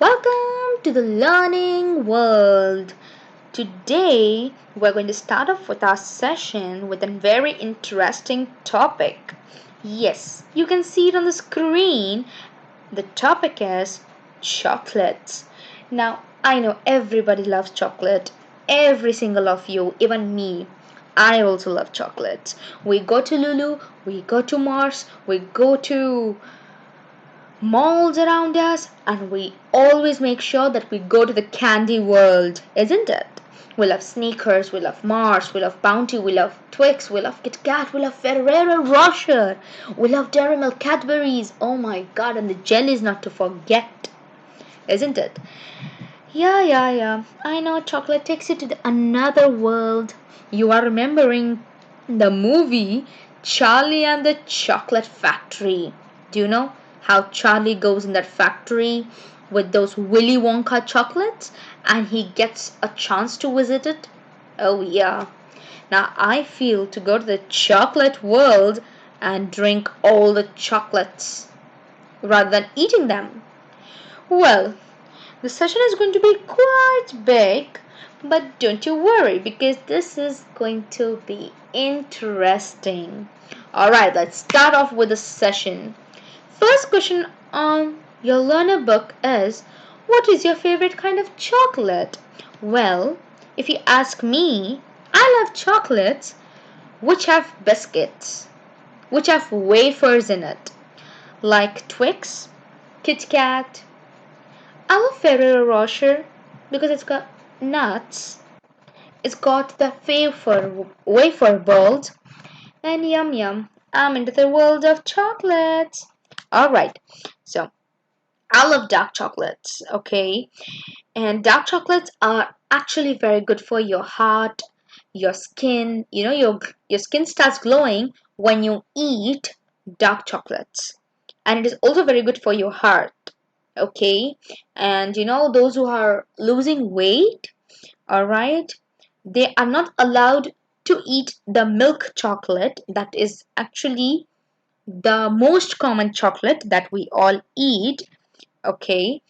Welcome to the learning world. Today, we're going to start off with our session with a very interesting topic. Yes, you can see it on the screen. The topic is chocolates. Now, I know everybody loves chocolate. Every single of you, even me. I also love chocolates. We go to Lulu, we go to Mars, we go to malls around us, and we always make sure that we go to the candy world, isn't it? We love Snickers, we love Mars, we love Bounty, we love Twix, we love Kit Kat, we love Ferrero Rocher, we love Dairy Milk Cadbury's. Oh my god, and the jellies not to forget, isn't it? Yeah. I know chocolate takes you to another world. You are remembering the movie Charlie and the Chocolate Factory. Do you know how Charlie goes in that factory with those Willy Wonka chocolates and he gets a chance to visit it? Oh, yeah. Now I feel to go to the chocolate world and drink all the chocolates rather than eating them. Well, the session is going to be quite big, but don't you worry because this is going to be interesting. Alright, let's start off with the session. First question on your learner book is, what is your favorite kind of chocolate? Well, if you ask me, I love chocolates which have biscuits, which have wafers in it, like Twix, Kit Kat. I love Ferrero Rocher because it's got nuts. It's got the wafer balls, and yum. I'm into the world of chocolates. Alright, so I love dark chocolates, okay? And dark chocolates are actually very good for your heart, your skin. You know, your skin starts glowing when you eat dark chocolates. And it is also very good for your heart, okay? And you know, those who are losing weight, all right, they are not allowed to eat the milk chocolate. That is actually the most common chocolate that we all eat, okay?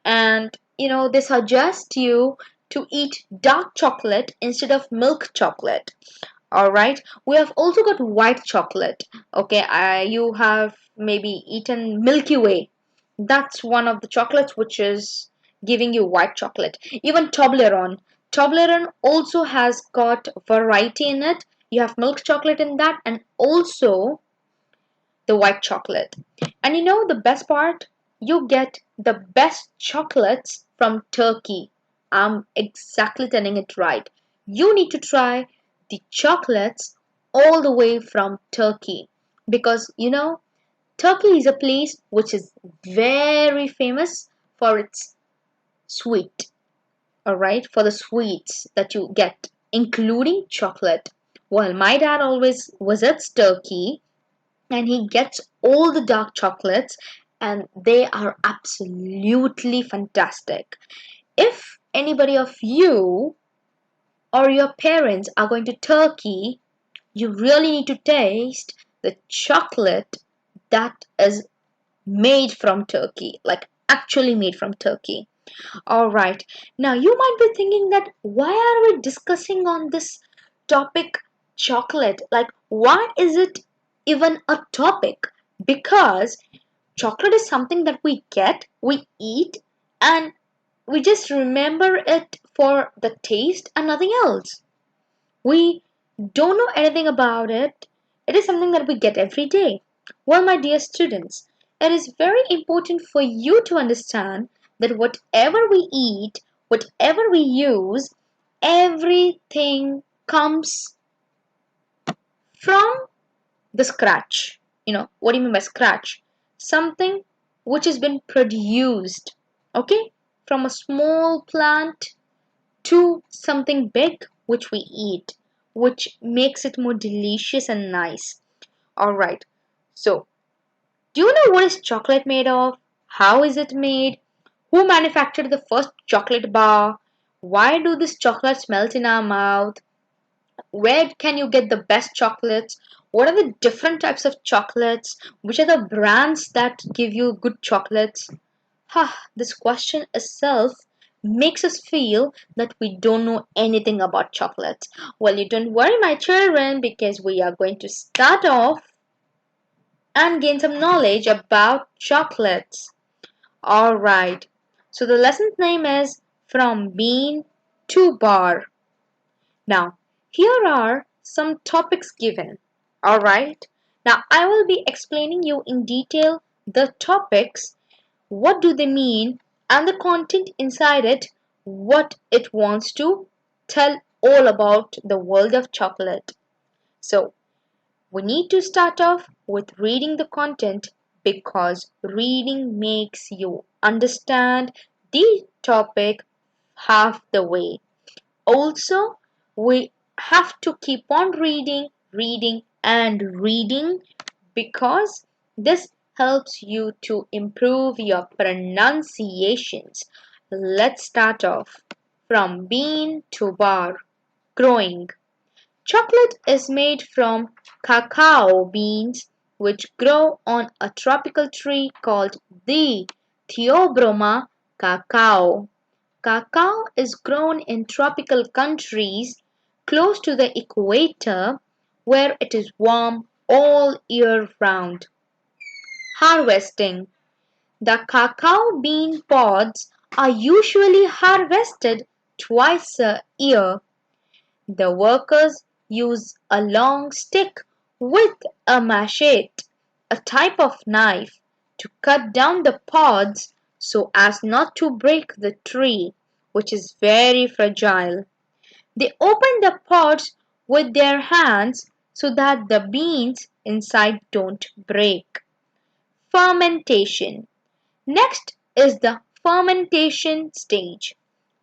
And you know, they suggest you to eat dark chocolate instead of milk chocolate. All right, we have also got white chocolate. Okay, you have maybe eaten Milky Way. That's one of the chocolates which is giving you white chocolate. Even Toblerone also has got variety in it. You have milk chocolate in that and also the white chocolate. And you know the best part? You get the best chocolates from Turkey. I'm exactly telling it right. You need to try the chocolates all the way from Turkey because you know Turkey is a place which is very famous for its sweet. All right, for the sweets that you get, including chocolate. Well, my dad always visits Turkey and he gets all the dark chocolates and they are absolutely fantastic. If anybody of you or your parents are going to Turkey, you really need to taste the chocolate that is made from Turkey, like actually made from Turkey. All right. Now you might be thinking that why are we discussing on this topic chocolate? Like why is it even a topic? Because chocolate is something that we get, we eat, and we just remember it for the taste and nothing else. We don't know anything about it. It is something that we get every day. Well, my dear students, it is very important for you to understand that whatever we eat, whatever we use, everything comes from the scratch. You know, what do you mean by scratch? Something which has been produced, okay, from a small plant to something big which we eat, which makes it more delicious and nice. Alright, so do you know what is chocolate made of? How is it made? Who manufactured the first chocolate bar? Why do these chocolates melt in our mouth? Where can you get the best chocolates? What are the different types of chocolates? Which are the brands that give you good chocolates? This question itself makes us feel that we don't know anything about chocolate. Well, you don't worry, my children, because we are going to start off and gain some knowledge about chocolates. Alright, so the lesson's name is From Bean to Bar. Now, here are some topics given. Alright, now I will be explaining you in detail the topics, what do they mean, and the content inside it, what it wants to tell all about the world of chocolate. So, we need to start off with reading the content because reading makes you understand the topic half the way. Also, we have to keep on reading, reading because this helps you to improve your pronunciations. Let's start off from bean to bar. Growing. Chocolate is made from cacao beans which grow on a tropical tree called the Theobroma cacao. Cacao is grown in tropical countries close to the equator where it is warm all year round. Harvesting. The cacao bean pods are usually harvested twice a year. The workers use a long stick with a machete, a type of knife, to cut down the pods so as not to break the tree, which is very fragile. They open the pods with their hands so that the beans inside don't break. Fermentation. Next is the fermentation stage.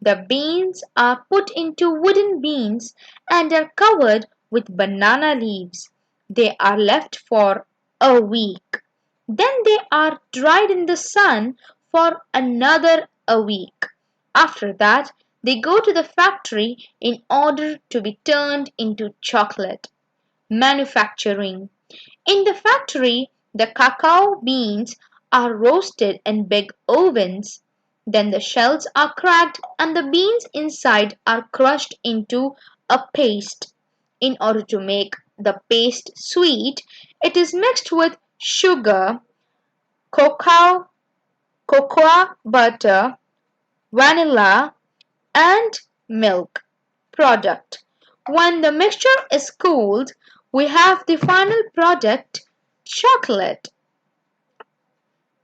The beans are put into wooden beans and are covered with banana leaves. They are left for a week. Then they are dried in the sun for another a week. After that, they go to the factory in order to be turned into chocolate. Manufacturing. In the factory, the cacao beans are roasted in big ovens. Then the shells are cracked and the beans inside are crushed into a paste. In order to make the paste sweet, it is mixed with sugar, cocoa, cocoa butter, vanilla, and milk. Product. When the mixture is cooled, we have the final product, chocolate.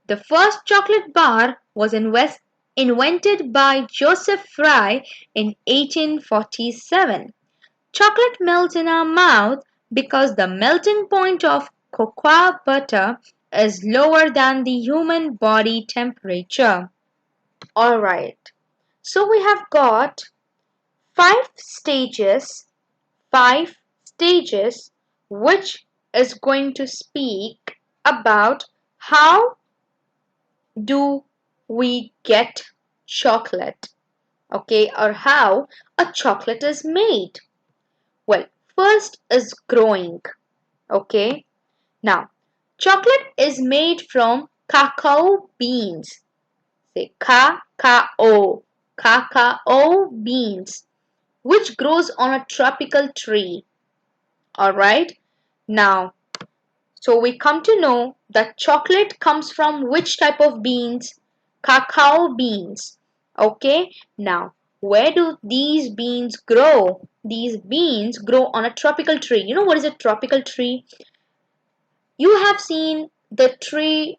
The first chocolate bar was invented by Joseph Fry in 1847. Chocolate melts in our mouth because the melting point of cocoa butter is lower than the human body temperature. Alright, so we have got five stages, five stages which is going to speak about how do we get chocolate, okay, or how a chocolate is made. Well, first is growing, okay. Now, chocolate is made from cacao beans. Say cacao, cacao beans, which grows on a tropical tree. Alright, now, so we come to know that chocolate comes from which type of beans? Cacao beans. Okay, now, where do these beans grow? These beans grow on a tropical tree. You know what is a tropical tree? You have seen the tree,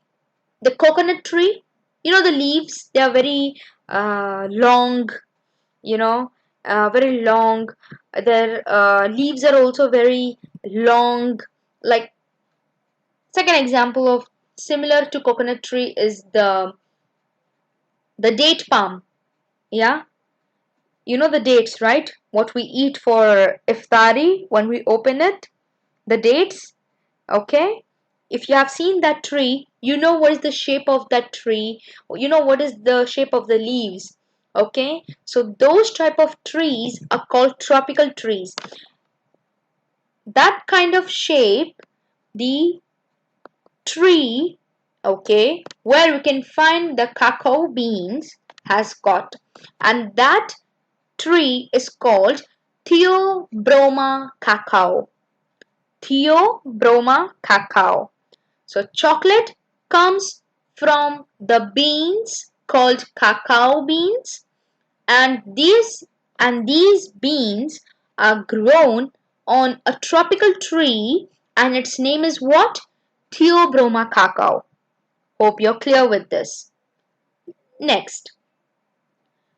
the coconut tree. You know the leaves, they are very long, you know, very long. Their leaves are also very long. Like, second example of similar to coconut tree is the date palm. Yeah, you know the dates, right? What we eat for iftari when we open it, the dates. Okay, if you have seen that tree, you know what is the shape of that tree. You know what is the shape of the leaves. Okay, so those type of trees are called tropical trees. That kind of shape, the tree okay, where we can find the cacao beans has got, and that tree is called Theobroma cacao. Theobroma cacao. So chocolate comes from the beans called cacao beans, and these beans are grown on a tropical tree, and its name is what? Theobroma cacao. Hope you're clear with this. Next,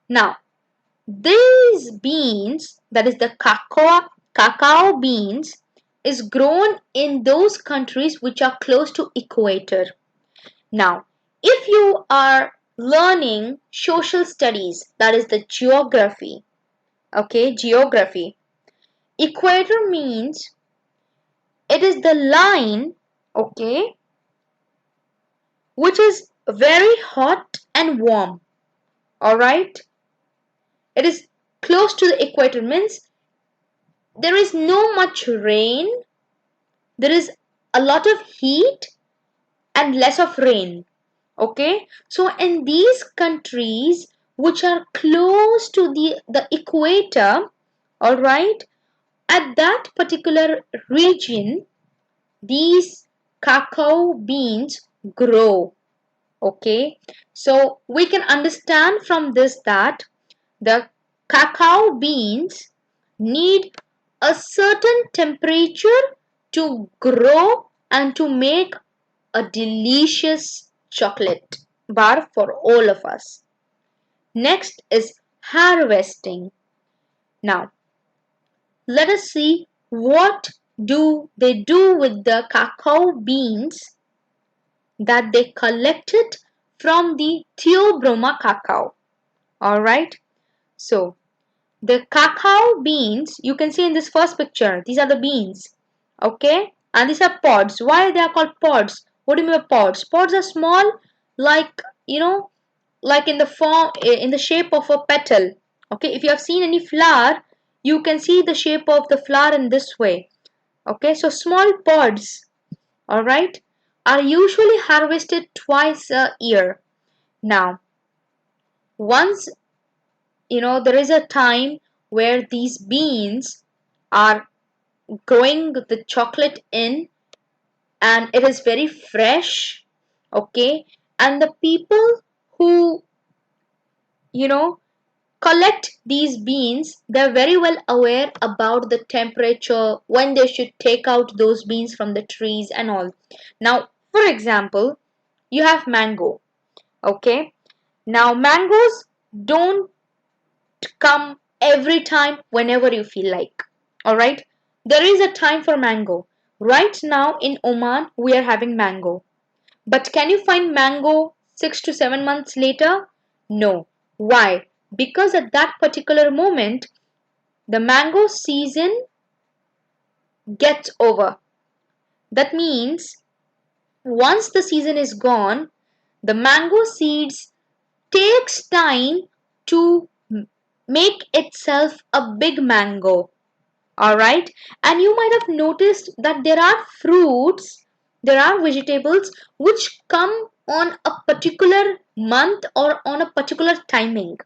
now these beans, that is the cacao beans, is grown in those countries which are close to equator. Now, if you are learning social studies, that is the geography, okay, geography, equator means it is the line, okay, which is very hot and warm, all right? It is close to the equator means there is no much rain, there is a lot of heat and less of rain. Okay, so in these countries which are close to the equator, all right, at that particular region, these cacao beans grow. Okay, so we can understand from this that the cacao beans need a certain temperature to grow and to make a delicious chocolate bar for all of us. Next is harvesting. Now, let us see what do they do with the cacao beans that they collected from the Theobroma cacao. All right. So, the cacao beans, you can see in this first picture, these are the beans. Okay? And these are pods. Why they are called pods? What do you mean by pods? Pods are small, like, like in the form, in the shape of a petal. Okay? If you have seen any flower, you can see the shape of the flower in this way. Okay? So, small pods, alright, are usually harvested twice a year. Now, once there is a time where these beans are growing the chocolate in, and it is very fresh, okay, and the people who you know collect these beans, they're very well aware about the temperature, when they should take out those beans from the trees and all. Now, for example, you have mango, okay. Now mangoes don't come every time whenever you feel like. Alright? There is a time for mango. Right now in Oman, we are having mango. But can you find mango 6 to 7 months later? No. Why? Because at that particular moment, the mango season gets over. That means once the season is gone, the mango seeds takes time to make itself a big mango. Alright, and you might have noticed that there are fruits, there are vegetables which come on a particular month or on a particular timing.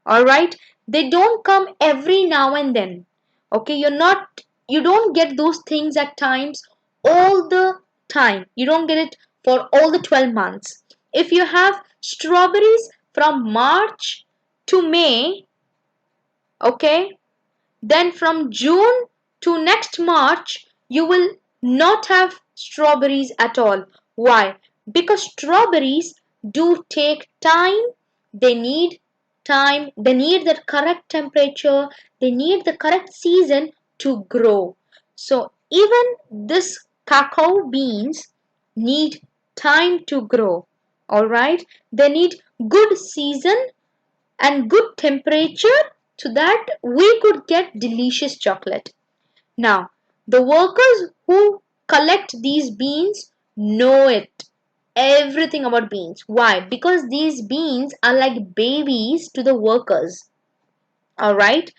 Alright, they don't come every now and then. Okay, you don't get those things at times all the time. You don't get it for all the 12 months. If you have strawberries from March to May, okay, then from June to next March, you will not have strawberries at all. Why? Because strawberries do take time. They need time. They need the correct temperature. They need the correct season to grow. So even this cacao beans need time to grow. Alright? They need good season and good temperature so that we could get delicious chocolate. Now, the workers who collect these beans know it. Everything about beans. Why? Because these beans are like babies to the workers. Alright?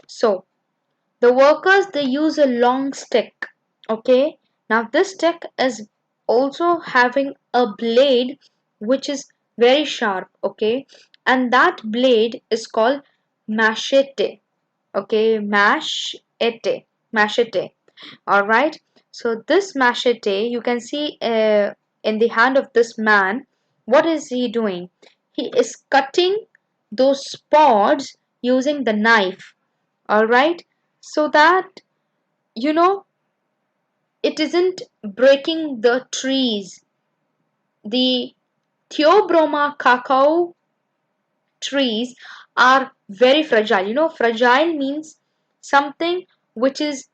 So, the workers they use a long stick. Okay? Now, this stick is also having a blade which is very sharp, okay, and that blade is called machete, okay, machete. All right, so this machete, you can see in the hand of this man, what is he doing? He is cutting those pods using the knife. All right, so that, you know, it isn't breaking the trees. The Theobroma cacao trees are very fragile. You know, fragile means something which is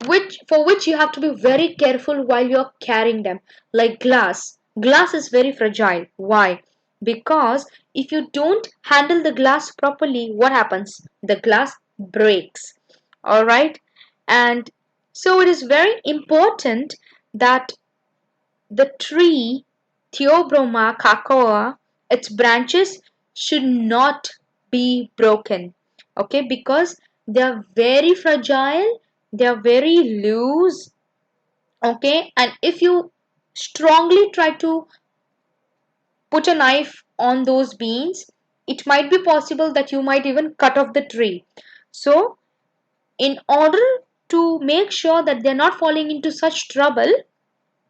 which for which you have to be very careful while you're carrying them. Like glass. Glass is very fragile. Why? Because if you don't handle the glass properly, what happens? The glass breaks. Alright? And so it is very important that the tree Theobroma cacao, its branches should not be broken. Okay, because they are very fragile, they are very loose. Okay, and if you strongly try to put a knife on those beans, it might be possible that you might even cut off the tree. So, in order to make sure that they're not falling into such trouble,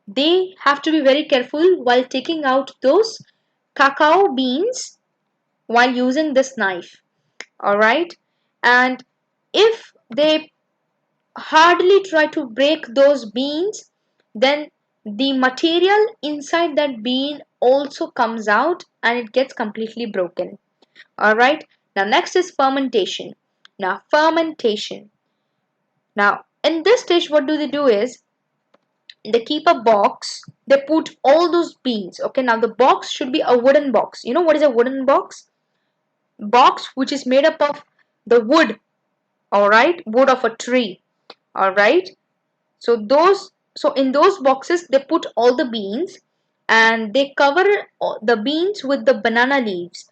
they have to be very careful while taking out those cacao beans while using this knife. Alright, and if they hardly try to break those beans, then the material inside that bean also comes out and it gets completely broken. Alright, now next is fermentation. Now in this stage, what do they do is they keep a box, they put all those beans. Okay, now the box should be a wooden box. You know what is a wooden box? Box which is made up of the wood, all right, wood of a tree, all right. So in those boxes they put all the beans and they cover the beans with the banana leaves.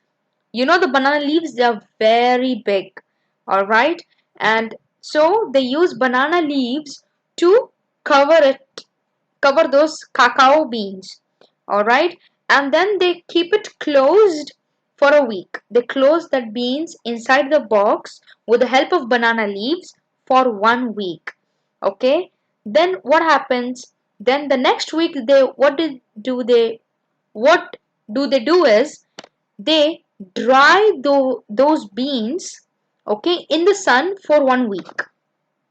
You know the banana leaves, they are very big, all right, and so they use banana leaves to cover it, cover those cacao beans, all right, and then they keep it closed for a week. They close that beans inside the box with the help of banana leaves for 1 week. Okay, then what happens? Then the next week they what do they do is they dry those beans, okay, in the sun for 1 week.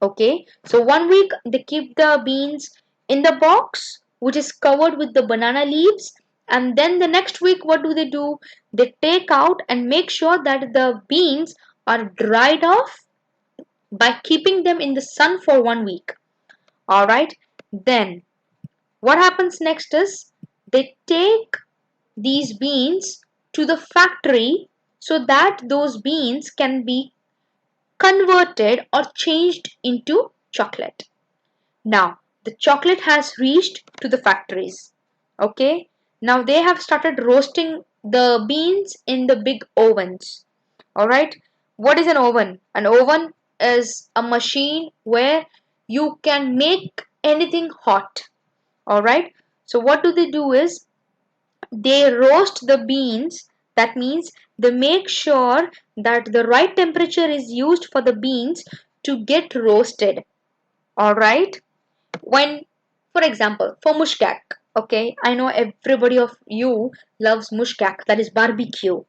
Okay, so 1 week they keep the beans in the box which is covered with the banana leaves, and then the next week what do? They take out and make sure that the beans are dried off by keeping them in the sun for 1 week. Alright, then what happens next is they take these beans to the factory so that those beans can be converted or changed into chocolate. Now, the chocolate has reached to the factories. Okay, now they have started roasting the beans in the big ovens. Alright, what is an oven? An oven is a machine where you can make anything hot. Alright, so what do they do is they roast the beans. That means they make sure that the right temperature is used for the beans to get roasted. Alright, when, for example, for mushkak, okay, I know everybody of you loves mushkak, that is barbecue.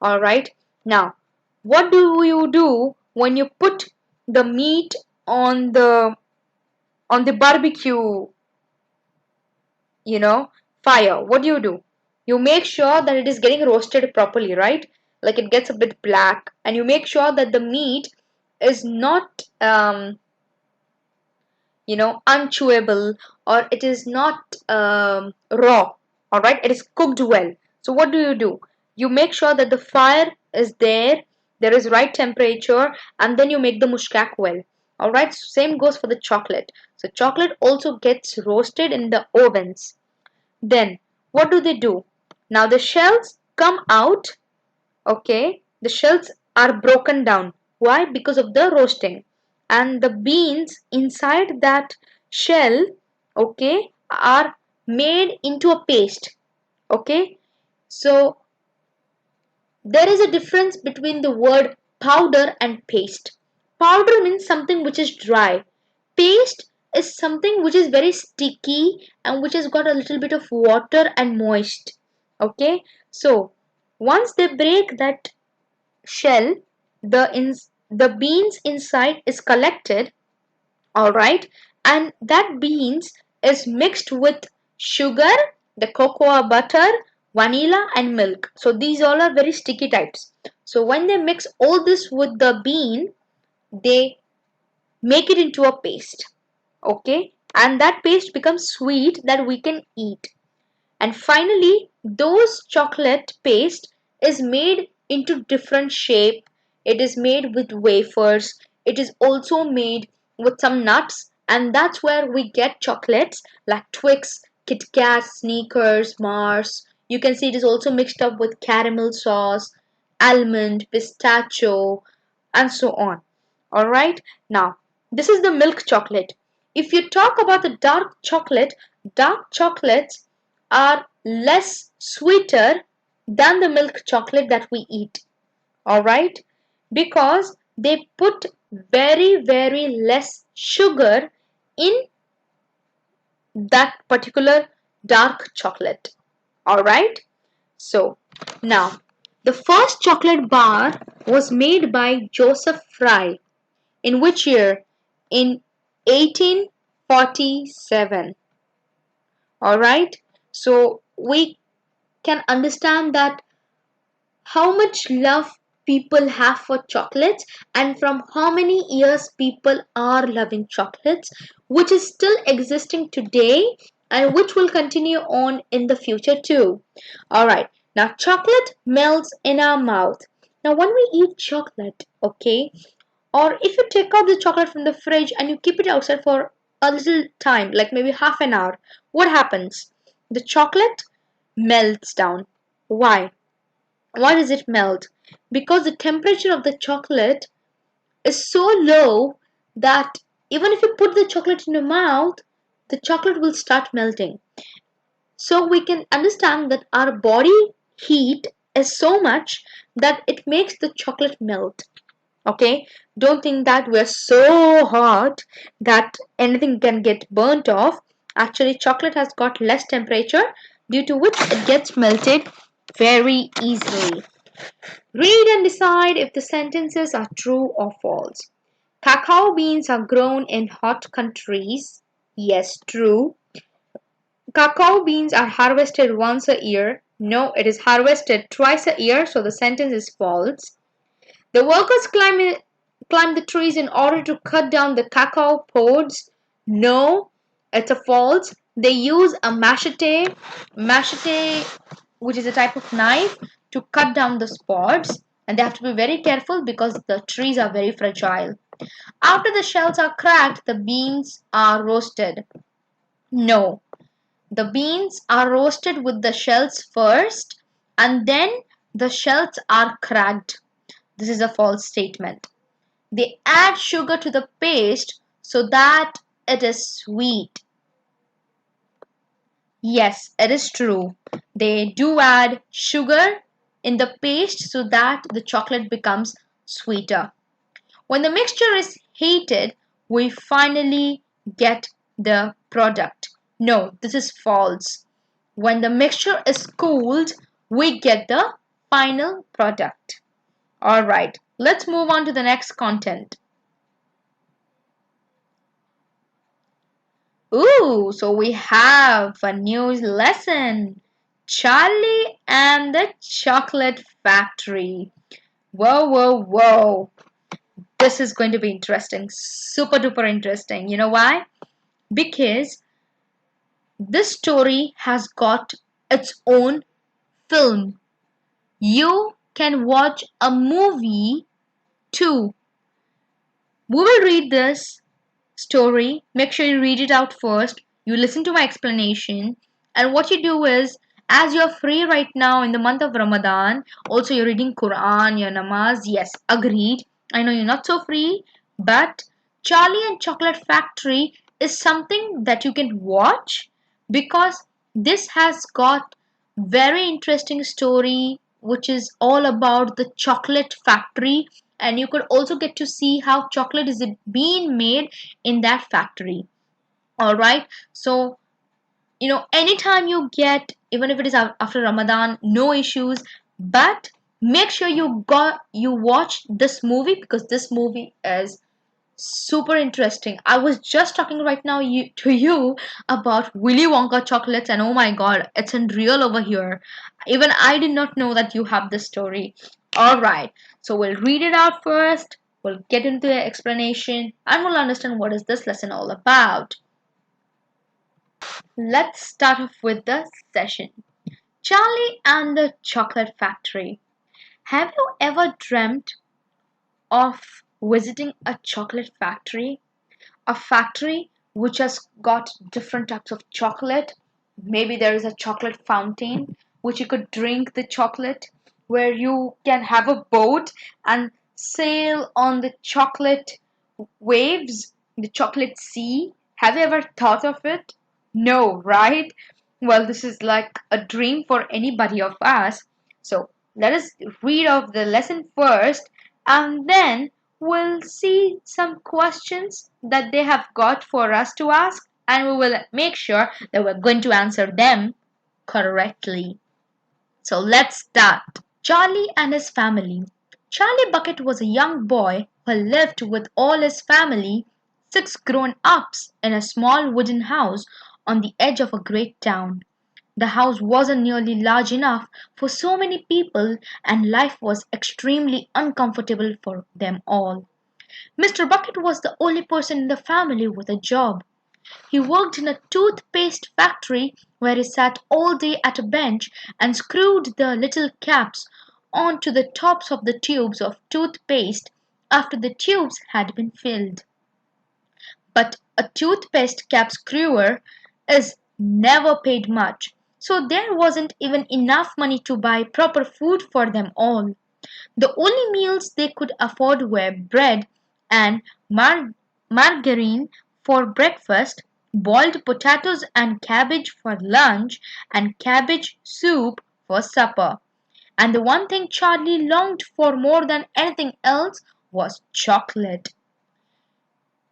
Alright, now what do you do when you put the meat on the barbecue, you know, fire? What do? You make sure that it is getting roasted properly, right? Like it gets a bit black, and you make sure that the meat is not unchewable, or it is not raw. All right, it is cooked well. So what do? You make sure that the fire is there is right temperature, and then you make the mushkak well. All right, same goes for the chocolate. So chocolate also gets roasted in the ovens. Then what do? Now the shells come out. Okay, the shells are broken down. Why? Because of the roasting, and the beans inside that shell, okay, are made into a paste. Okay, so there is a difference between the word powder and paste. Powder means something which is dry. Paste is something which is very sticky and which has got a little bit of water and moist. Okay, so once they break that shell, the beans inside is collected, all right, and that beans is mixed with sugar, the cocoa butter, vanilla and milk. So these all are very sticky types. So when they mix all this with the bean, they make it into a paste. Okay, and that paste becomes sweet that we can eat. And finally, those chocolate paste is made into different shape. It is made with wafers. It is also made with some nuts, and that's where we get chocolates like Twix, Kit Kat, Snickers, Mars. You can see it is also mixed up with caramel sauce, almond, pistachio, and so on. All right. Now, this is the milk chocolate. If you talk about the dark chocolates are less sweeter than the milk chocolate that we eat. All right, because they put very less sugar in that particular dark chocolate. All right, so now the first chocolate bar was made by Joseph Fry. In which year? In 1847. All right, so we can understand that how much love people have for chocolates and from how many years people are loving chocolates, which is still existing today and which will continue on in the future too. All right, now chocolate melts in our mouth. Now when we eat chocolate, okay, or if you take out the chocolate from the fridge and you keep it outside for a little time, like maybe half an hour, what happens? The chocolate melts down. Why? Why does it melt? Because the temperature of the chocolate is so low that even if you put the chocolate in your mouth, the chocolate will start melting. So we can understand that our body heat is so much that it makes the chocolate melt. Okay, don't think that we're so hot that anything can get burnt off. Actually, chocolate has got less temperature, due to which it gets melted very easily. Read and decide if the sentences are true or false. Cacao beans are grown in hot countries. Yes, true. Cacao beans are harvested once a year. No, it is harvested twice a year, so the sentence is false. The workers climb the trees in order to cut down the cacao pods. No, it's a false. They use a machete, which is a type of knife, to cut down the pods, and they have to be very careful because the trees are very fragile. After the shells are cracked, the beans are roasted. No, the beans are roasted with the shells first, and then the shells are cracked. This is a false statement. They add sugar to the paste so that it is sweet. Yes, it is true. They do add sugar in the paste so that the chocolate becomes sweeter. When the mixture is heated, we finally get the product. No, this is false. When the mixture is cooled, we get the final product. All right, let's move on to the next content. Ooh, so we have a new lesson. Charlie and the Chocolate Factory. Whoa. This is going to be interesting. Super duper interesting. You know why? Because this story has got its own film. You can watch a movie too. We will read this story. Make sure you read it out first. You listen to my explanation. And what you do is, as you're free right now in the month of Ramadan, also you're reading Quran, your namaz, yes, agreed. I know you're not so free, but Charlie and Chocolate Factory is something that you can watch because This has got very interesting story which is all about the chocolate factory, and you could also get to see how chocolate is being made in that factory. All right. So anytime you get, even if it is after Ramadan, no issues, but make sure you watch this movie because this movie is super interesting. I was just talking right now to you about Willy Wonka chocolates, and oh my god, it's unreal over here. Even I did not know that you have this story. All right, so we'll read it out first. We'll get into the explanation, and we'll understand what is this lesson all about. Let's start off with the session. Charlie and the Chocolate Factory. Have you ever dreamt of visiting a chocolate factory? A factory which has got different types of chocolate. Maybe there is a chocolate fountain which you could drink the chocolate, where you can have a boat and sail on the chocolate waves, the chocolate sea. Have you ever thought of it? No, right? Well, this is like a dream for anybody of us. So let us read off the lesson first, and then we'll see some questions that they have got for us to ask, and we will make sure that we're going to answer them correctly. So let's start. Charlie and his family. Charlie Bucket was a young boy who lived with all his family, six grown ups, in a small wooden house on the edge of a great town. The house wasn't nearly large enough for so many people, and life was extremely uncomfortable for them all. Mr. Bucket was the only person in the family with a job. He worked in a toothpaste factory where he sat all day at a bench and screwed the little caps onto the tops of the tubes of toothpaste after the tubes had been filled. But a toothpaste cap screwer is never paid much, so there wasn't even enough money to buy proper food for them all. The only meals they could afford were bread and margarine for breakfast, boiled potatoes and cabbage for lunch, and cabbage soup for supper. And the one thing Charlie longed for more than anything else was chocolate.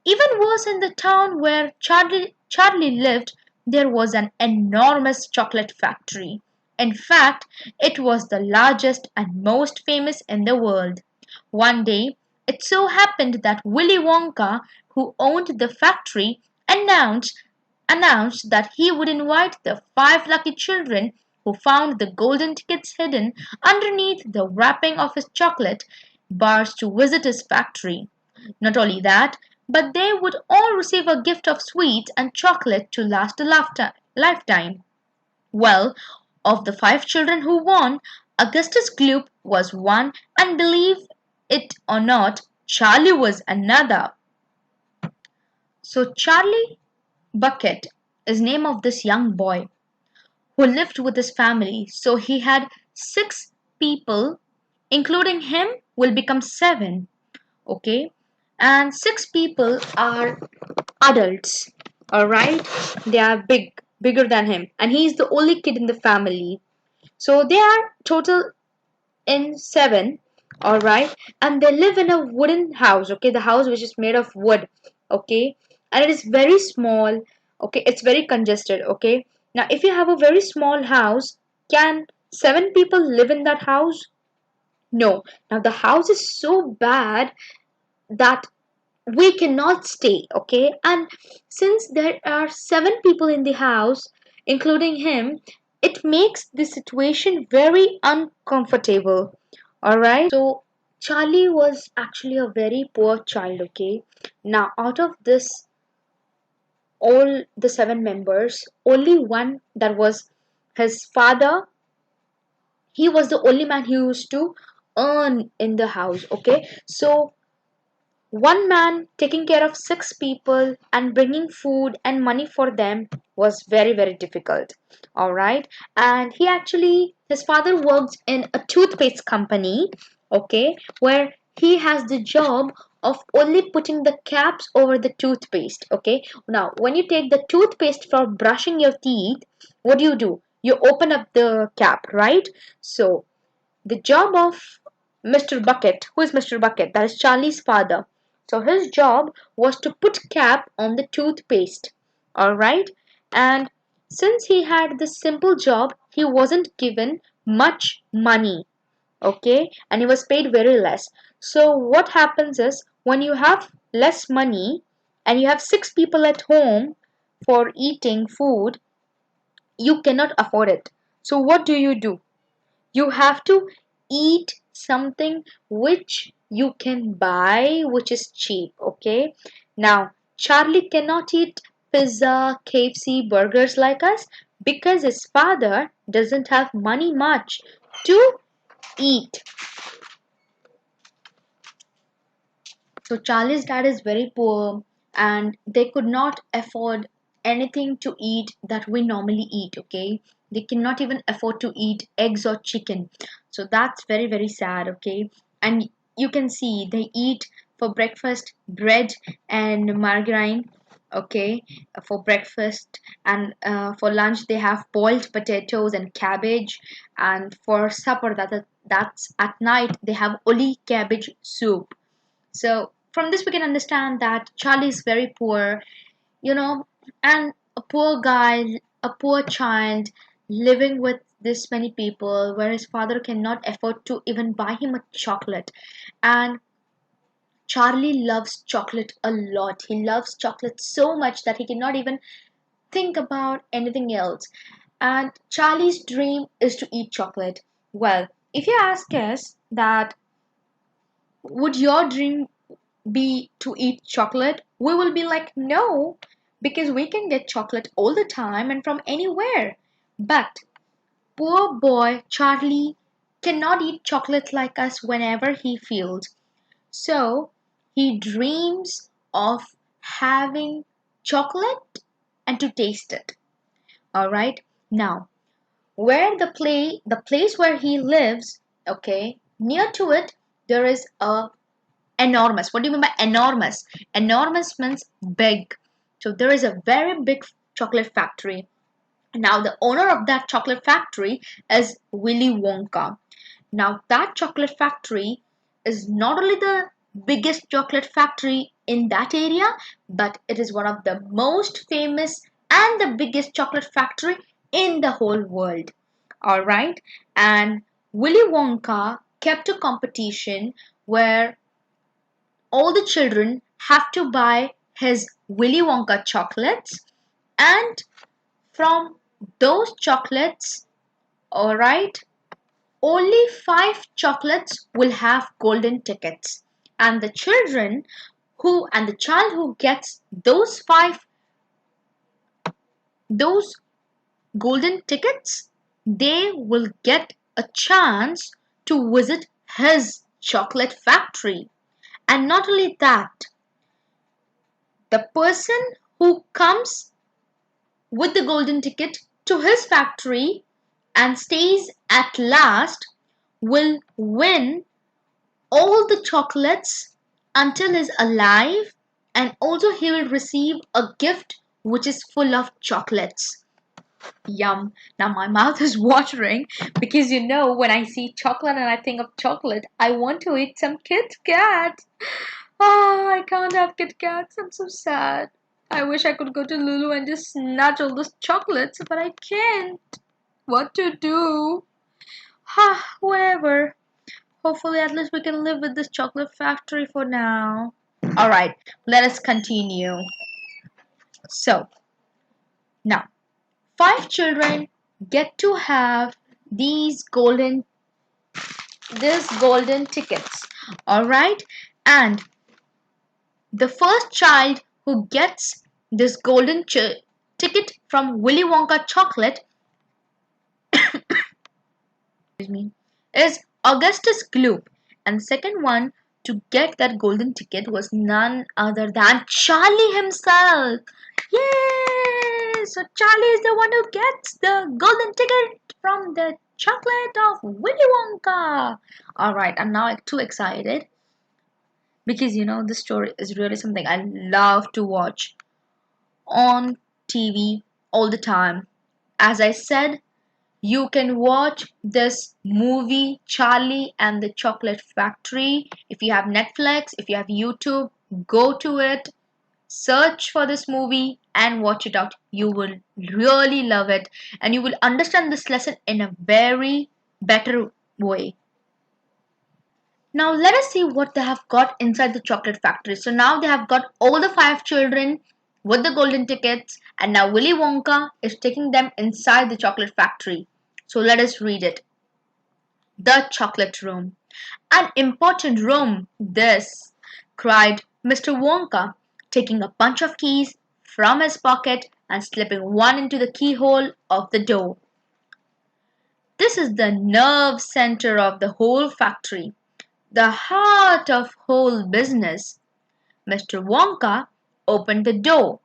Even worse, in the town where Charlie lived, there was an enormous chocolate factory. In fact, it was the largest and most famous in the world. One day, it so happened that Willy Wonka, who owned the factory, announced that he would invite the five lucky children who found the golden tickets hidden underneath the wrapping of his chocolate bars to visit his factory. Not only that, but they would all receive a gift of sweets and chocolate to last a lifetime. Well, of the five children who won, Augustus Gloop was one, and believe it or not, Charlie was another. So Charlie Bucket is name of this young boy who lived with his family. So he had six people, including him, will become seven. Okay, and six people are adults. All right, they are bigger than him, and he's the only kid in the family. So they are total in seven. All right, and they live in a wooden house. Okay, the house which is made of wood. Okay, and it is very small. Okay, it's very congested. Okay, now if you have a very small house, can seven people live in that house? No. Now the house is so bad that we cannot stay. Okay, and since there are seven people in the house, including him, it makes the situation very uncomfortable. All right, so Charlie was actually a very poor child. Okay, now out of this all the seven members, only one, that was his father, he was the only man who used to earn in the house. Okay, so one man taking care of six people and bringing food and money for them was very, very difficult. All right. And his father worked in a toothpaste company, okay, where he has the job of only putting the caps over the toothpaste. Okay, now when you take the toothpaste for brushing your teeth, what do? You open up the cap, right? So the job of Mr. Bucket, who is Mr. Bucket? That is Charlie's father. So his job was to put cap on the toothpaste. Alright? And since he had this simple job, he wasn't given much money. Okay? And he was paid very less. So what happens is when you have less money and you have six people at home for eating food, you cannot afford it. So what do? You have to eat something which you can buy, which is cheap. Okay, now Charlie cannot eat pizza, KFC, burgers like us because his father doesn't have money much to eat. So Charlie's dad is very poor and they could not afford anything to eat that we normally eat, okay? They cannot even afford to eat eggs or chicken. So that's very, very sad, okay? And you can see they eat for breakfast bread and margarine, okay, for breakfast. And for lunch they have boiled potatoes and cabbage. And for supper, that's at night, they have only cabbage soup. So from this we can understand that Charlie is very poor, you know, and a poor guy, a poor child living with this many people where his father cannot afford to even buy him a chocolate. And Charlie loves chocolate a lot. He loves chocolate so much that he cannot even think about anything else. And Charlie's dream is to eat chocolate. Well, if you ask us that would your dream be to eat chocolate, we will be like, no, because we can get chocolate all the time and from anywhere. But poor boy Charlie cannot eat chocolate like us whenever he feels. So he dreams of having chocolate and to taste it. All right. Now, where the place where he lives, okay, near to it there is a enormous. What do you mean by enormous? Enormous means big. So there is a very big chocolate factory. Now the owner of that chocolate factory is Willy Wonka. Now that chocolate factory is not only the biggest chocolate factory in that area, but it is one of the most famous and the biggest chocolate factory in the whole world. All right, and Willy Wonka kept a competition where all the children have to buy his Willy Wonka chocolates, and from those chocolates, alright, only 5 chocolates will have golden tickets. And the child who gets those golden tickets, they will get a chance to visit his chocolate factory. And not only that, the person who comes with the golden ticket to his factory and stays at last will win all the chocolates until he's alive, and also he will receive a gift which is full of chocolates. Yum. Now my mouth is watering because when I see chocolate and I think of chocolate, I want to eat some Kit Kat. Ah, I can't have Kit Kats. I'm so sad. I wish I could go to Lulu and just snatch all those chocolates, but I can't. What to do? Ha, whatever. Hopefully, at least we can live with this chocolate factory for now. Alright, let us continue. So, now, 5 children get to have these golden tickets. Alright, and the first child who gets this golden ticket from Willy Wonka chocolate is Augustus Gloop, and second one to get that golden ticket was none other than Charlie himself. Yay! So Charlie is the one who gets the golden ticket from the chocolate of Willy Wonka. Alright, I'm now too excited. because this story is really something I love to watch on TV all the time. As I said, you can watch this movie Charlie and the Chocolate Factory if you have Netflix, if you have YouTube, go to it, search for this movie and watch it out. You will really love it and you will understand this lesson in a very better way. Now let us see what they have got inside the chocolate factory. So now they have got all the five children with the golden tickets and now Willy Wonka is taking them inside the chocolate factory. So let us read it. The chocolate room. An important room, this, cried Mr. Wonka, taking a bunch of keys from his pocket and slipping one into the keyhole of the door. This is the nerve center of the whole factory, the heart of whole business. Mr. Wonka opened the door.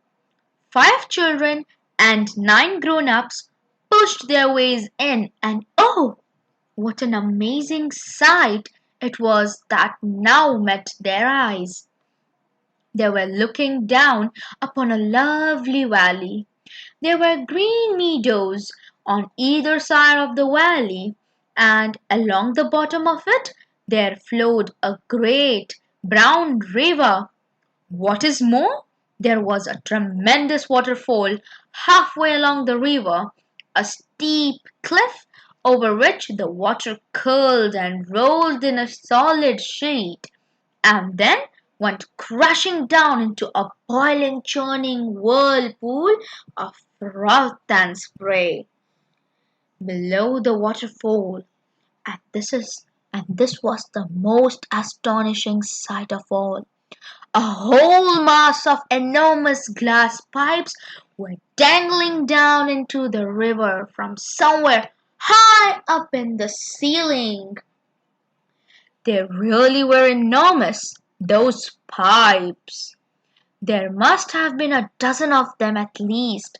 Five children and nine grown-ups pushed their ways in and oh, what an amazing sight it was that now met their eyes. They were looking down upon a lovely valley. There were green meadows on either side of the valley, and along the bottom of it there flowed a great brown river. What is more, there was a tremendous waterfall halfway along the river, a steep cliff over which the water curled and rolled in a solid sheet, and then went crashing down into a boiling, churning whirlpool of froth and spray. Below the waterfall, and this was the most astonishing sight of all. A whole mass of enormous glass pipes were dangling down into the river from somewhere high up in the ceiling. They really were enormous, those pipes. There must have been a dozen of them at least,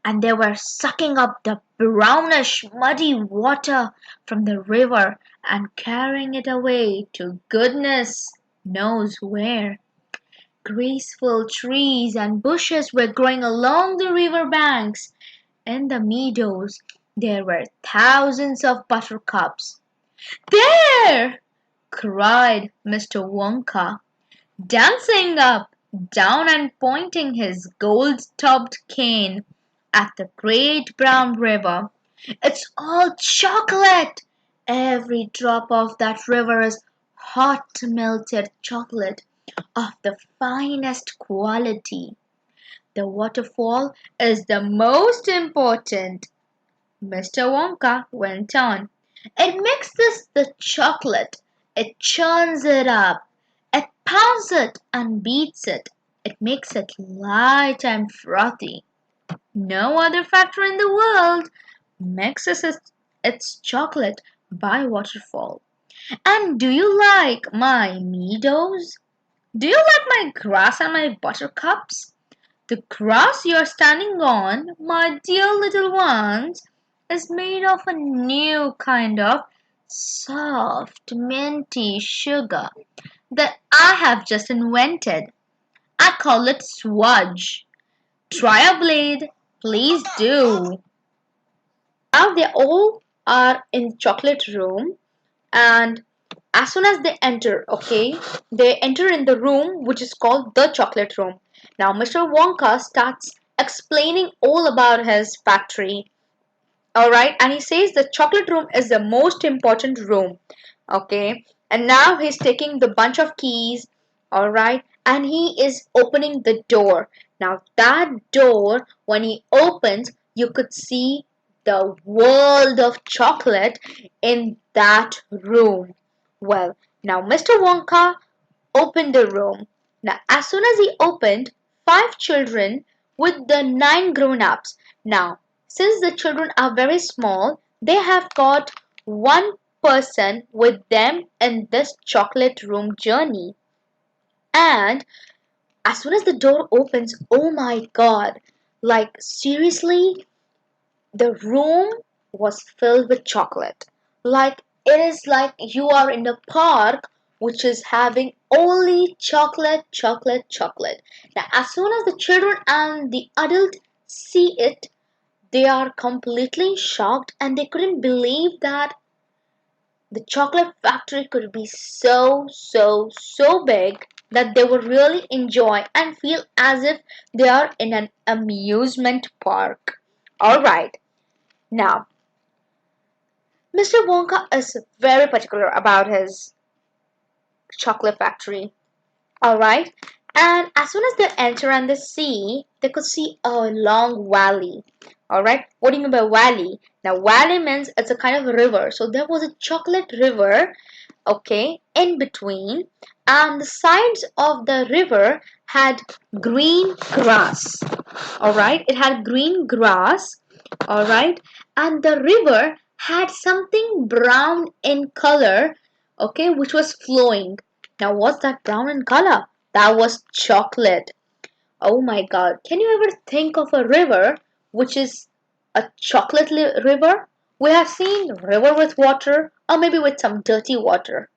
and they were sucking up the brownish, muddy water from the river and carrying it away to goodness knows where. Graceful trees and bushes were growing along the river banks. In the meadows there were thousands of buttercups. There! cried Mr. Wonka, dancing up, down and pointing his gold-topped cane at the great brown river. It's all chocolate! Every drop of that river is hot melted chocolate of the finest quality. The waterfall is the most important, Mr. Wonka went on. It mixes the chocolate, it churns it up, it pounds it and beats it. It makes it light and frothy. No other factory in the world mixes its chocolate by waterfall. And do you like my meadows? Do you like my grass and my buttercups? The grass you're standing on, my dear little ones, is made of a new kind of soft, minty sugar that I have just invented. I call it swudge. Try a blade, please do. Now they all are in chocolate room and as soon as they enter, okay, they enter in the room which is called the chocolate room. Now Mr. Wonka starts explaining all about his factory. Alright, and he says the chocolate room is the most important room. Okay, and now he's taking the bunch of keys, alright, and he is opening the door. Now that door, when he opens, you could see the world of chocolate in that room. Well, now Mr. Wonka opened the room. Now, as soon as he opened, five children with the nine grown-ups. Now, since the children are very small, they have got one person with them in this chocolate room journey. And as soon as the door opens, oh my god, like seriously, the room was filled with chocolate. Like it is like you are in the park which is having only chocolate, chocolate, chocolate. Now, as soon as the children and the adult see it, they are completely shocked and they couldn't believe that the chocolate factory could be so, so, so big that they would really enjoy and feel as if they are in an amusement park. Alright, now Mr. Wonka is very particular about his chocolate factory. Alright, and as soon as they enter and they see, they could see a long valley. Alright, what do you mean by valley? Now, valley means it's a kind of river. So, there was a chocolate river, okay, in between, and the sides of the river had green grass. Alright, it had green grass, alright, and the river had something brown in color, okay, which was flowing. Now, what's that brown in color? That was chocolate. Oh my god. Can you ever think of a river which is a chocolate river? We have seen river with water or maybe with some dirty water.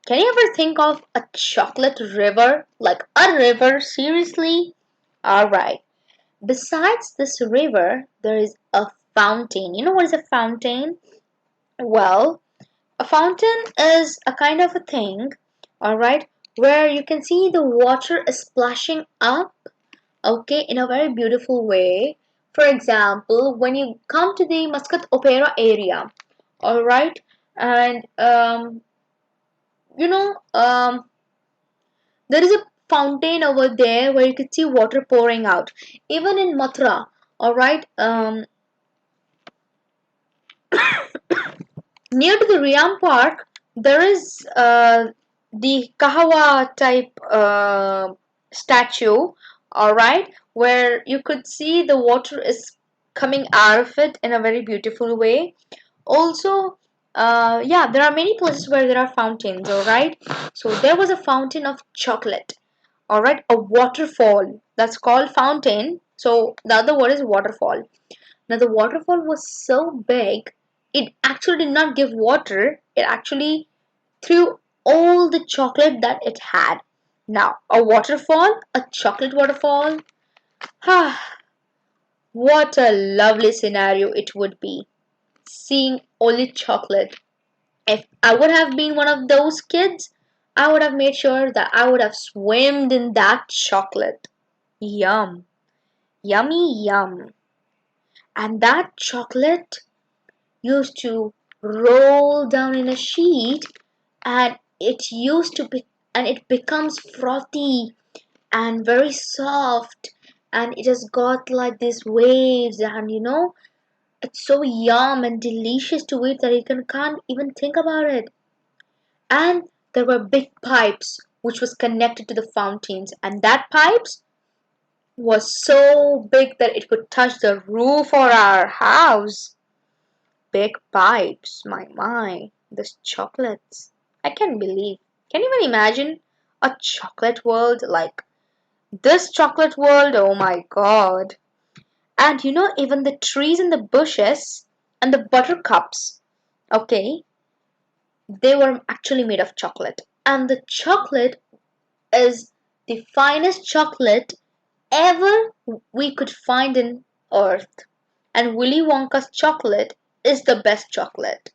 Can you ever think of a chocolate river? Like a river? Seriously? Alright. Besides this river, there is a fountain. You know what is a fountain? Well, a fountain is a kind of a thing, alright, where you can see the water is splashing up, okay, in a very beautiful way. For example, when you come to the Muscat Opera area, alright, and you know, there is a fountain over there where you can see water pouring out. Even in Mathura, alright, near to the Riam Park, there is the Kahawa type statue, alright, where you could see the water is coming out of it in a very beautiful way. Also, yeah, there are many places where there are fountains, alright. So there was a fountain of chocolate, alright, a waterfall that's called fountain. So the other word is waterfall. Now the waterfall was so big, it actually did not give water, it actually threw all the chocolate that it had. Now, a waterfall, a chocolate waterfall, ah, what a lovely scenario it would be, seeing only chocolate. If I would have been one of those kids, I would have made sure that I would have swimmed in that chocolate. Yum, yummy, yum. And that chocolate used to roll down in a sheet and it becomes frothy and very soft and it has got like these waves and it's so yum and delicious to eat that can't even think about it. And there were big pipes which was connected to the fountains and that pipes was so big that it could touch the roof of our house. Big pipes, my, this chocolates. I can't believe. Can you even imagine a chocolate world like this chocolate world? Oh my god. And even the trees and the bushes and the buttercups, okay, they were actually made of chocolate. And the chocolate is the finest chocolate ever we could find in earth. And Willy Wonka's chocolate is the best chocolate.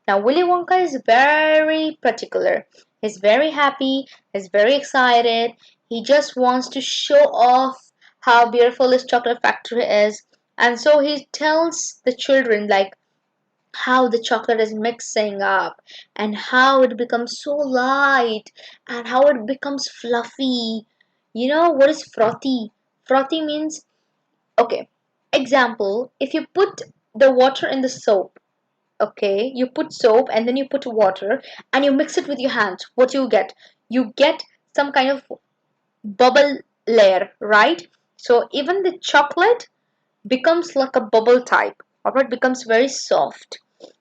Now, Willy Wonka is very particular. He's very happy. He's very excited. He just wants to show off how beautiful his chocolate factory is. And so he tells the children, like, how the chocolate is mixing up and how it becomes so light and how it becomes fluffy. You know what is frothy? Frothy means, okay, example, if you put the water in the soap, okay, you put soap and then you put water and you mix it with your hands, what you get? You get some kind of bubble layer, right? So even the chocolate becomes like a bubble type, or it becomes very soft,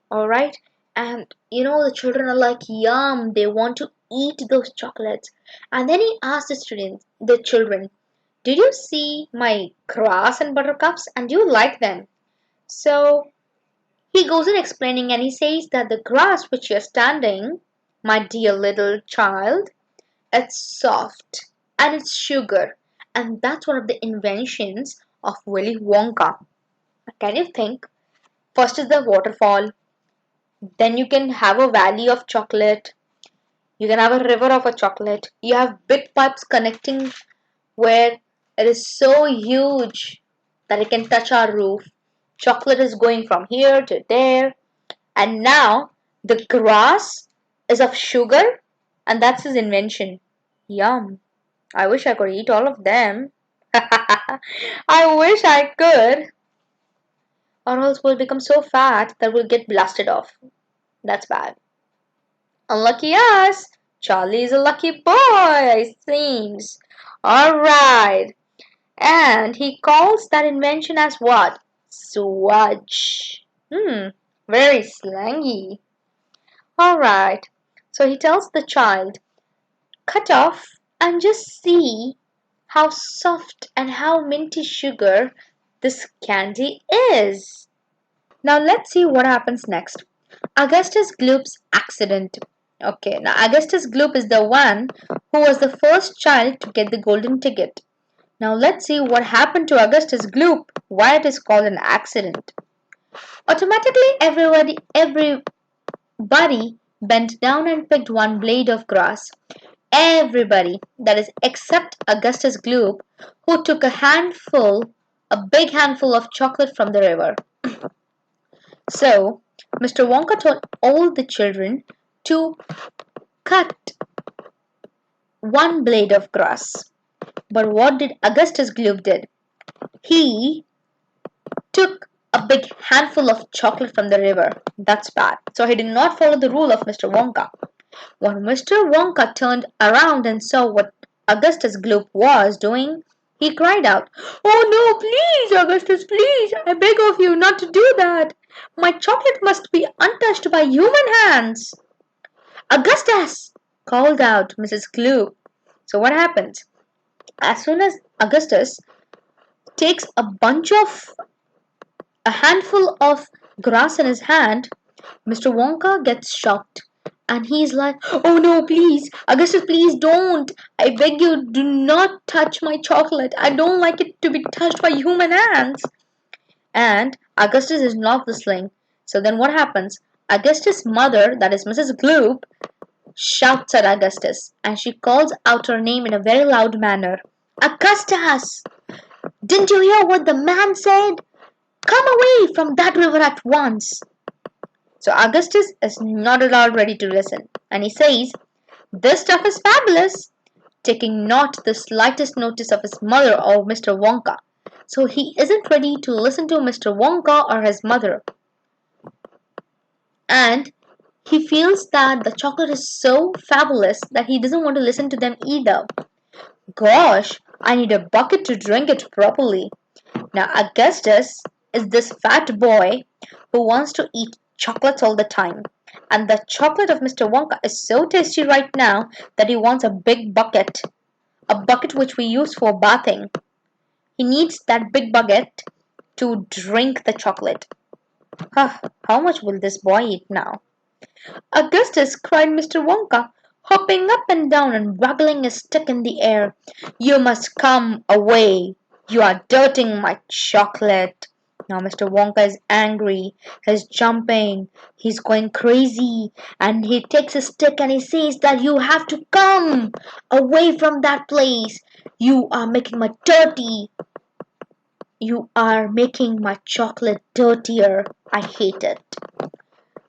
all right. And the children are like, yum, they want to eat those chocolates. And then he asked the children, did you see my grass and buttercups and do you like them? So he goes on explaining and he says that the grass which you're standing, my dear little child. It's soft and it's sugar. And that's one of the inventions of Willy Wonka. Can you think? First is the waterfall, then you can have a valley of chocolate, you can have a river of a chocolate, you have big pipes connecting where it is so huge that it can touch our roof. Chocolate is going from here to there, and now the grass is of sugar, and that's his invention. Yum. I wish I could eat all of them. I wish I could. Or else we'll become so fat that we'll get blasted off. That's bad. Unlucky us. Charlie is a lucky boy, it seems. Alright. And he calls that invention as what? Swudge. Very slangy. Alright. So he tells the child, cut off and just see how soft and how minty sugar this candy is. Now let's see what happens next. Augustus Gloop's accident. Okay, now Augustus Gloop is the one who was the first child to get the golden ticket. Now let's see what happened to Augustus Gloop, why it is called an accident. Automatically everybody bent down and picked one blade of grass. Everybody, that is except Augustus Gloop, who took a big handful of chocolate from the river. So, Mr. Wonka told all the children to cut one blade of grass. But what did Augustus Gloop did? He took a big handful of chocolate from the river. That's bad. So he did not follow the rule of Mr. Wonka. When Mr. Wonka turned around and saw what Augustus Gloop was doing, he cried out, "Oh no, please, Augustus, please, I beg of you not to do that. My chocolate must be untouched by human hands." "Augustus!" called out Mrs. Gloop. So what happens? As soon as Augustus takes a handful of grass in his hand, Mr. Wonka gets shocked. And he's like, "Oh no, please, Augustus, please don't. I beg you, do not touch my chocolate. I don't like it to be touched by human hands." And Augustus is not listening. So then what happens? Augustus' mother, that is Mrs. Gloop, shouts at Augustus, and she calls out her name in a very loud manner. "Augustus! Didn't you hear what the man said? Come away from that river at once." So Augustus is not at all ready to listen, and he says, "This stuff is fabulous," taking not the slightest notice of his mother or Mr. Wonka. So he isn't ready to listen to Mr. Wonka or his mother. And he feels that the chocolate is so fabulous that he doesn't want to listen to them either. Gosh, I need a bucket to drink it properly. Now Augustus is this fat boy who wants to eat chocolates all the time. And the chocolate of Mr. Wonka is so tasty right now that he wants a big bucket. A bucket which we use for bathing. He needs that big bucket to drink the chocolate. How much will this boy eat now? "Augustus," cried Mr. Wonka, hopping up and down and waggling his stick in the air, "you must come away. You are dirtying my chocolate." Now Mr. Wonka is angry, he's jumping, he's going crazy, and he takes his stick and he says that you have to come away from that place. You are making my dirty. You are making my chocolate dirtier. I hate it.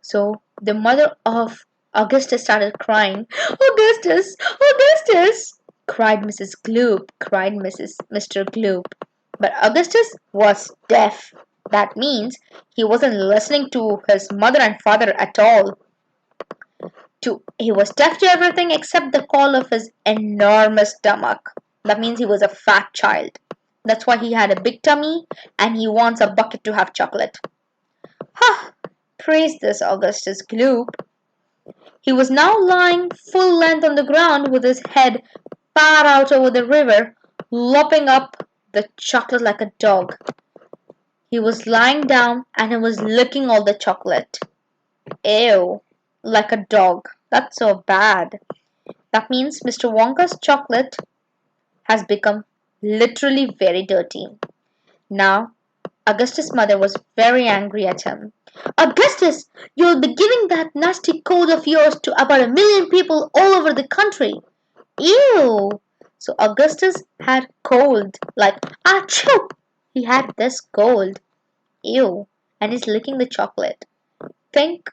So the mother of Augustus started crying. "Augustus! Augustus!" cried Mrs. Gloop, cried Mr. Gloop. But Augustus was deaf. That means he wasn't listening to his mother and father at all. He was deaf to everything except the call of his enormous stomach. That means he was a fat child. That's why he had a big tummy and he wants a bucket to have chocolate. Praise this Augustus Gloop. He was now lying full length on the ground with his head far out over the river, lopping up the chocolate like a dog. He was lying down and he was licking all the chocolate. Ew. like a dog. That's so bad. That means Mr. Wonka's chocolate has become literally very dirty. Now, Augustus' mother was very angry at him. Augustus, you'll be giving that nasty coat of yours to about 1 million people all over the country. Ew! So Augustus had cold, like achoo! He had this cold. Ew! And he's licking the chocolate. Think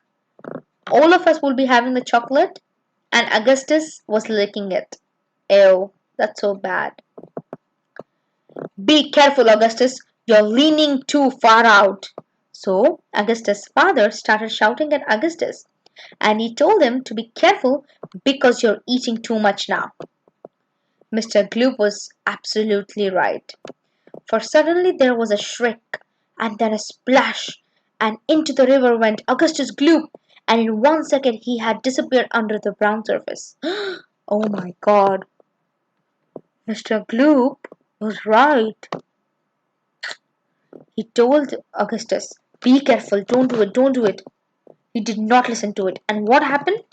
all of us will be having the chocolate, and Augustus was licking it. Ew! That's so bad. Be careful, Augustus. You're leaning too far out. So Augustus' father started shouting at Augustus, and he told him to be careful because you're eating too much now. Mr. Gloop was absolutely right, for suddenly there was a shriek, and then a splash, and into the river went Augustus Gloop, and in 1 second he had disappeared under the brown surface. Oh my god, Mr. Gloop was right. He told Augustus, be careful, don't do it, don't do it. He did not listen to it, and what happened?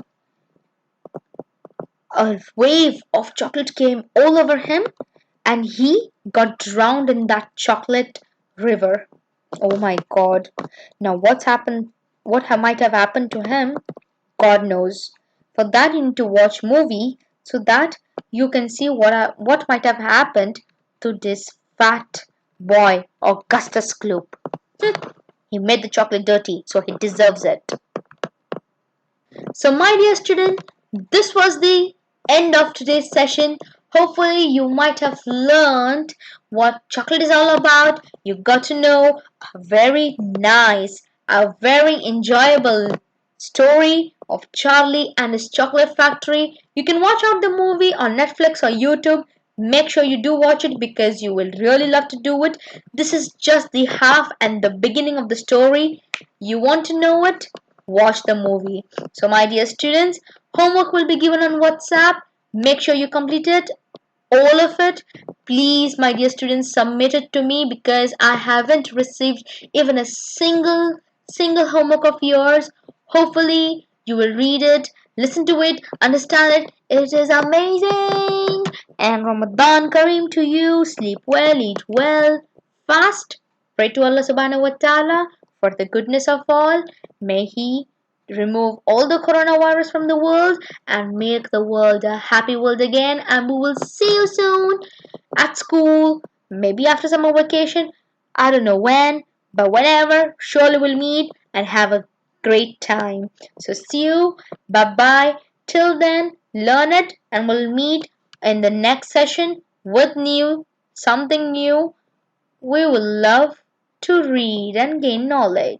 A wave of chocolate came all over him, and he got drowned in that chocolate river. Oh my god. Now what's happened? Might have happened to him? God knows. For that you need to watch movie so that you can see what might have happened to this fat boy Augustus Gloop. He made the chocolate dirty, so he deserves it. So, my dear student, this was the end of today's session. Hopefully, you might have learned what chocolate is all about. You got to know a very nice, a very enjoyable story of Charlie and his chocolate factory. You can watch out the movie on Netflix or YouTube. Make sure you do watch it because you will really love to do it. This is just the half and the beginning of the story. You want to know it? Watch the movie. So, my dear students, homework will be given on WhatsApp. Make sure you complete it, all of it. Please, my dear students, submit it to me because I haven't received even a single homework of yours. Hopefully, you will read it, listen to it, understand it. It is amazing. And Ramadan Kareem to you. Sleep well, eat well, fast. Pray to Allah subhanahu wa ta'ala for the goodness of all. May He remove all the coronavirus from the world and make the world a happy world again. And we will see you soon at school, maybe after summer vacation. I don't know when, but whenever, surely we'll meet and have a great time. So, see you. Bye bye. Till then, learn it, and we'll meet in the next session with something new. We will love to read and gain knowledge.